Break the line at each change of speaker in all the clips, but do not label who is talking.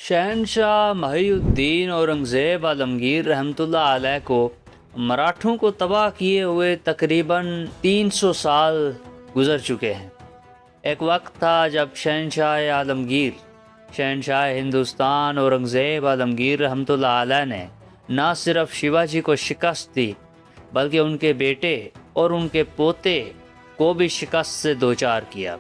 शहनशाह महिउद्दीन औरंगज़ेब आलमगीर रहमतुल्लाह अलैह को मराठों को तबाह किए हुए तकरीबन 300 साल गुज़र चुके हैं। एक वक्त था जब शहनशाह आलमगीर, शहनशाह हिंदुस्तान औरंगज़ेब आलमगीर रहमतुल्लाह अलैह ने न सिर्फ शिवाजी को शिकस्त दी बल्कि उनके बेटे और उनके पोते को भी शिकस्त से दो चार किया।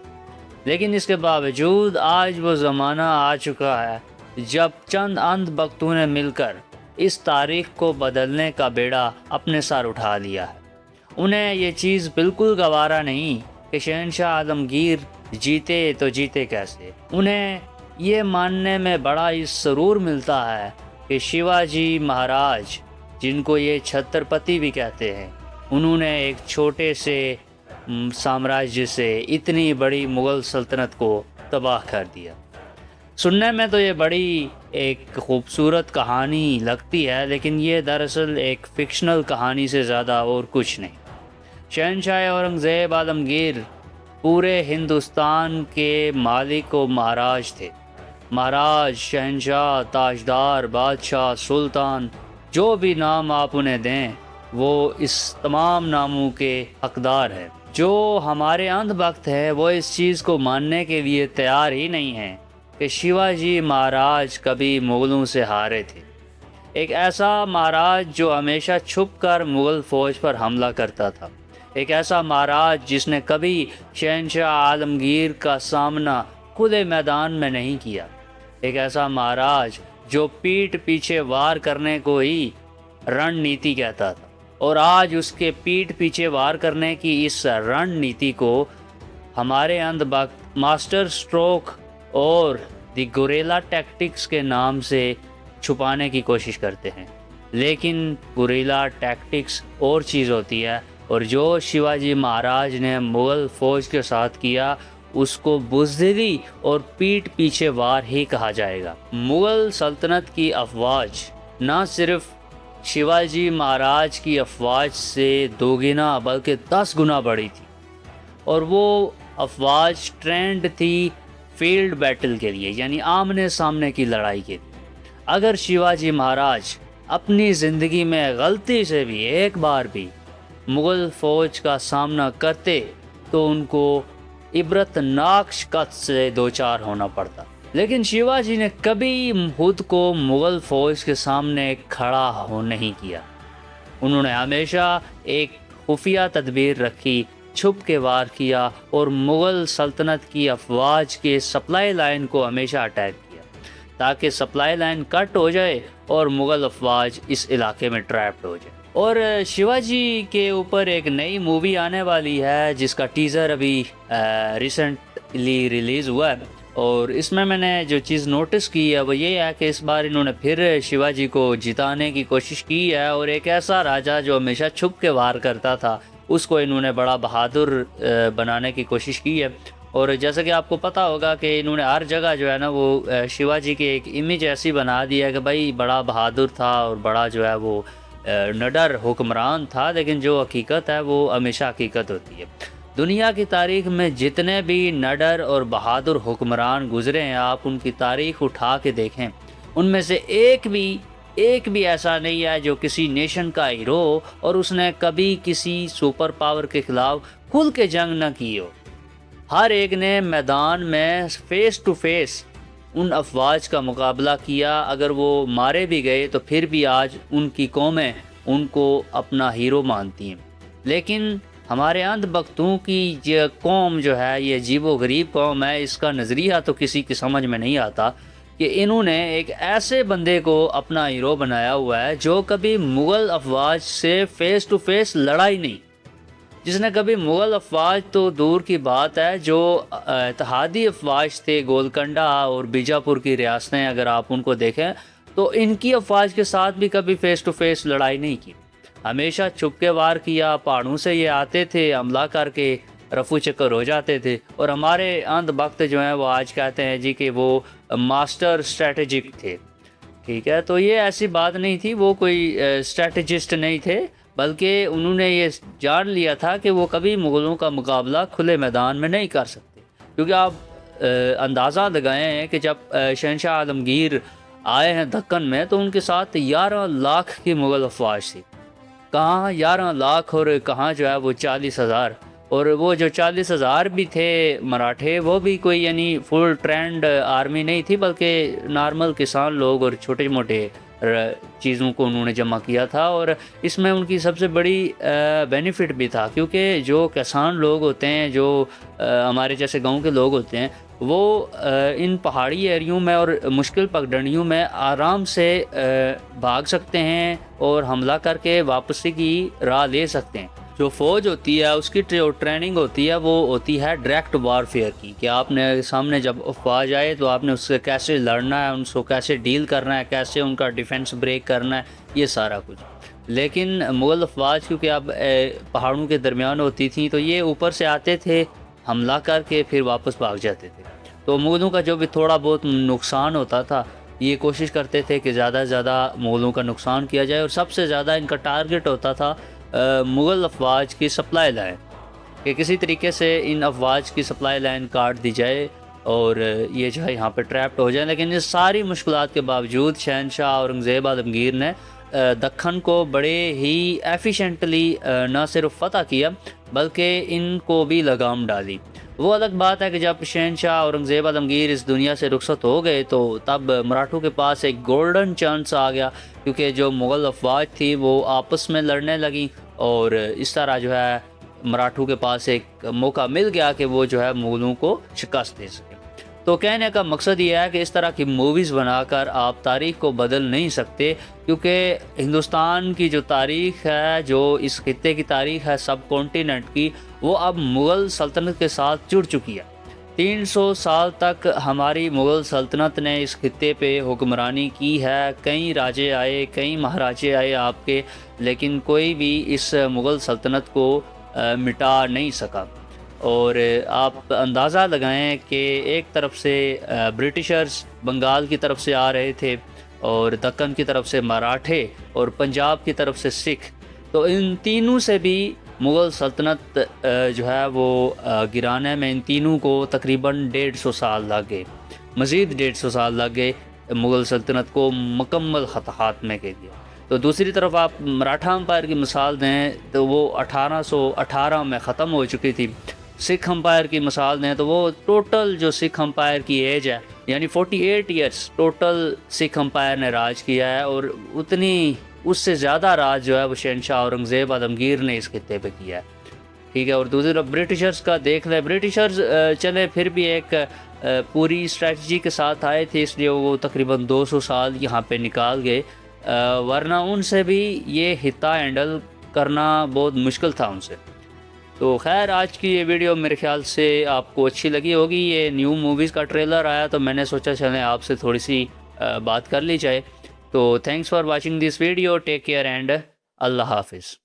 लेकिन इसके बावजूद आज वो ज़माना आ चुका है जब चंद अंधभक्तों ने मिलकर इस तारीख को बदलने का बेड़ा अपने सर उठा लिया है। उन्हें ये चीज़ बिल्कुल गवारा नहीं कि शहनशाह आलमगीर जीते तो जीते कैसे। उन्हें ये मानने में बड़ा ही सरूर मिलता है कि शिवाजी महाराज, जिनको ये छत्रपति भी कहते हैं, उन्होंने एक छोटे से साम्राज्य से इतनी बड़ी मुग़ल सल्तनत को तबाह कर दिया। सुनने में तो ये बड़ी एक ख़ूबसूरत कहानी लगती है, लेकिन ये दरअसल एक फ़िक्शनल कहानी से ज़्यादा और कुछ नहीं। शहनशाह औरंगज़ेब आलमगीर पूरे हिंदुस्तान के मालिक व महाराज थे। महाराज, शहनशाह, ताजदार, बादशाह, सुल्तान, जो भी नाम आप उन्हें दें, वो इस तमाम नामों के हकदार हैं। जो हमारे अंधभक्त हैं वो इस चीज़ को मानने के लिए तैयार ही नहीं हैं कि शिवाजी महाराज कभी मुग़लों से हारे थे। एक ऐसा महाराज जो हमेशा छुपकर मुग़ल फ़ौज पर हमला करता था। एक ऐसा महाराज जिसने कभी शहनशाह आलमगीर का सामना खुले मैदान में नहीं किया। एक ऐसा महाराज जो पीठ पीछे वार करने को ही रणनीति कहता था, और आज उसके पीठ पीछे वार करने की इस रणनीति को हमारे अंधभक्त मास्टर स्ट्रोक और द गुरेला टैक्टिक्स के नाम से छुपाने की कोशिश करते हैं। लेकिन गुरेला टैक्टिक्स और चीज़ होती है, और जो शिवाजी महाराज ने मुग़ल फ़ौज के साथ किया उसको बुज़दिली और पीठ पीछे वार ही कहा जाएगा। मुग़ल सल्तनत की अफवाज न सिर्फ शिवाजी महाराज की अफवाज से दोगुना बल्कि 10 गुना बड़ी थी, और वो अफवाज ट्रेंड थी फील्ड बैटल के लिए, यानी आमने सामने की लड़ाई के लिए। अगर शिवाजी महाराज अपनी ज़िंदगी में गलती से भी एक बार भी मुग़ल फ़ौज का सामना करते तो उनको इबरतनाक शिकस्त से दो चार होना पड़ता। लेकिन शिवाजी ने कभी खुद को मुग़ल फ़ौज के सामने खड़ा हो नहीं किया। उन्होंने हमेशा एक खुफिया तदबीर रखी, छुप के वार किया और मुग़ल सल्तनत की अफवाज के सप्लाई लाइन को हमेशा अटैक किया ताकि सप्लाई लाइन कट हो जाए और मुग़ल अफवाज इस इलाके में ट्रैप्ड हो जाए। और शिवाजी के ऊपर एक नई मूवी आने वाली है जिसका टीज़र अभी रिसेंटली रिलीज़ हुआ है, और इसमें मैंने जो चीज़ नोटिस की है वो ये है कि इस बार इन्होंने फिर शिवाजी को जिताने की कोशिश की है, और एक ऐसा राजा जो हमेशा छुप के वार करता था उसको इन्होंने बड़ा बहादुर बनाने की कोशिश की है। और जैसा कि आपको पता होगा कि इन्होंने हर जगह जो है ना वो शिवाजी की एक इमेज ऐसी बना दी है कि भाई बड़ा बहादुर था और बड़ा जो है वो निडर हुक्मरान था, लेकिन जो हकीकत है वो हमेशा हकीकत होती है। दुनिया की तारीख में जितने भी निडर और बहादुर हुक्मरान गुजरे हैं, आप उनकी तारीख उठा के देखें, उनमें से एक भी ऐसा नहीं है जो किसी नेशन का हीरो हो और उसने कभी किसी सुपर पावर के खिलाफ खुल के जंग न की हो। हर एक ने मैदान में फेस टू फेस उन अफवाज का मुकाबला किया। अगर वो मारे भी गए तो फिर भी आज उनकी कौमें उनको अपना हीरो मानती हैं। लेकिन हमारे अंधभक्तों की ये कौम जो है, ये अजीबो गरीब कौम है, इसका नज़रिया तो किसी की समझ में नहीं आता कि इन्होंने एक ऐसे बंदे को अपना हीरो बनाया हुआ है जो कभी मुग़ल अफवाज से फ़ेस टू फेस लड़ाई नहीं, जिसने कभी मुग़ल अफवाज तो दूर की बात है, जो इत्तेहादी अफवाज थे गोलकंडा और बीजापुर की रियासतें, अगर आप उनको देखें तो इनकी अफवाज के साथ भी कभी फ़ेस टू फेस लड़ाई नहीं की। हमेशा छुप के वार किया। पहाड़ों से ये आते थे, हमला करके रफू चक्कर हो जाते थे। और हमारे अंधभक्त जो हैं वो आज कहते हैं जी कि वो मास्टर स्ट्रेटजिक थे। ठीक है, तो ये ऐसी बात नहीं थी, वो कोई स्ट्रेटजिस्ट नहीं थे, बल्कि उन्होंने ये जान लिया था कि वो कभी मुग़लों का मुकाबला खुले मैदान में नहीं कर सकते। क्योंकि आप अंदाज़ा लगाए हैं कि जब शहनशाह आलमगीर आए हैं दक्कन में तो उनके साथ 11 लाख की मुग़ल अफवाज थी। कहाँ 11 लाख और कहाँ जो है वो 40,000। और वो जो 40,000 भी थे मराठे, वो भी कोई यानी फुल ट्रेंड आर्मी नहीं थी, बल्कि नॉर्मल किसान लोग और छोटे मोटे चीज़ों को उन्होंने जमा किया था। और इसमें उनकी सबसे बड़ी बेनिफिट भी था, क्योंकि जो किसान लोग होते हैं, जो हमारे जैसे गांव के लोग होते हैं, वो इन पहाड़ी एरियो में और मुश्किल पगडंडियों में आराम से भाग सकते हैं और हमला करके वापसी की राह ले सकते हैं। जो फ़ौज होती है उसकी जो ट्रेनिंग होती है वो होती है डायरेक्ट वारफेयर की, कि आपने सामने जब अफवाज आए तो आपने उससे कैसे लड़ना है, उनको कैसे डील करना है, कैसे उनका डिफेंस ब्रेक करना है, ये सारा कुछ। लेकिन मुग़ल अफवाज क्योंकि अब पहाड़ों के दरमियान होती थी, तो ये ऊपर से आते थे, हमला करके फिर वापस भाग जाते थे। तो मुग़लों का जो भी थोड़ा बहुत नुकसान होता था, ये कोशिश करते थे कि ज़्यादा से ज़्यादा मुग़लों का नुकसान किया जाए। और सबसे ज़्यादा इनका टारगेट होता था मुग़ल अफवाज की सप्लाई लाइन, कि किसी तरीके से इन अफवाज की सप्लाई लाइन काट दी जाए और ये जो है यहाँ पे ट्रैप्ड हो जाए। लेकिन इस सारी मुश्किलात के बावजूद शहनशाह औरंगज़ेब आलमगीर ने दक्खन को बड़े ही एफिशिएंटली न सिर्फ फ़तह किया बल्कि इनको भी लगाम डाली। वो अलग बात है कि जब शहनशाह औरंगज़ेब आलमगीर इस दुनिया से रुखसत हो गए तो तब मराठों के पास एक गोल्डन चांस आ गया, क्योंकि जो मुग़ल अफवाज थी वो आपस में लड़ने लगी और इस तरह जो है मराठों के पास एक मौका मिल गया कि वो जो है मुग़लों को शिकस्त दे सके। तो कहने का मकसद ये है कि इस तरह की मूवीज़ बनाकर आप तारीख़ को बदल नहीं सकते, क्योंकि हिंदुस्तान की जो तारीख़ है, जो इस खित्ते की तारीख़ है सब कॉन्टिनेंट की, वो अब मुग़ल सल्तनत के साथ जुड़ चुकी है। 300 साल तक हमारी मुग़ल सल्तनत ने इस खित्ते पे हुक्मरानी की है। कई राजे आए, कई महाराजे आए आपके, लेकिन कोई भी इस मुग़ल सल्तनत को मिटा नहीं सका। और आप अंदाज़ा लगाएं कि एक तरफ से ब्रिटिशर्स बंगाल की तरफ से आ रहे थे और दक्कन की तरफ से मराठे और पंजाब की तरफ से सिख, तो इन तीनों से भी मुग़ल सल्तनत जो है वो गिराने में इन तीनों को तकरीबन 150 साल लग गए, मज़ीद 150 साल लग गए मुग़ल सल्तनत को मुकम्मल ख़ात्मे के लिए। तो दूसरी तरफ आप मराठा अम्पायर की मिसाल दें तो वो 1818 में ख़त्म हो चुकी थी। सिख अम्पायर की मिसाल दें तो वो टोटल जो सिख अम्पायर की एज है यानी 48 ईयर्स टोटल सिख अम्पायर ने राज किया है, और उतनी उससे ज़्यादा राज जो है वो शहनशाह औरंगज़ेब आलमगीर ने इस खित्ते पे किया है। ठीक है। और दूसरी तरफ ब्रिटिशर्स का देख लें, ब्रिटिशर्स चले फिर भी एक पूरी स्ट्रेटजी के साथ आए थे, इसलिए वो तकरीबन 200 साल यहाँ पे निकाल गए, वरना उनसे भी ये हित्ता हैंडल करना बहुत मुश्किल था उनसे। तो खैर आज की ये वीडियो मेरे ख्याल से आपको अच्छी लगी होगी। ये न्यू मूवीज़ का ट्रेलर आया तो मैंने सोचा चलें आपसे थोड़ी सी बात कर ली जाए। तो thanks for watching this video, take care and Allah हाफिज़।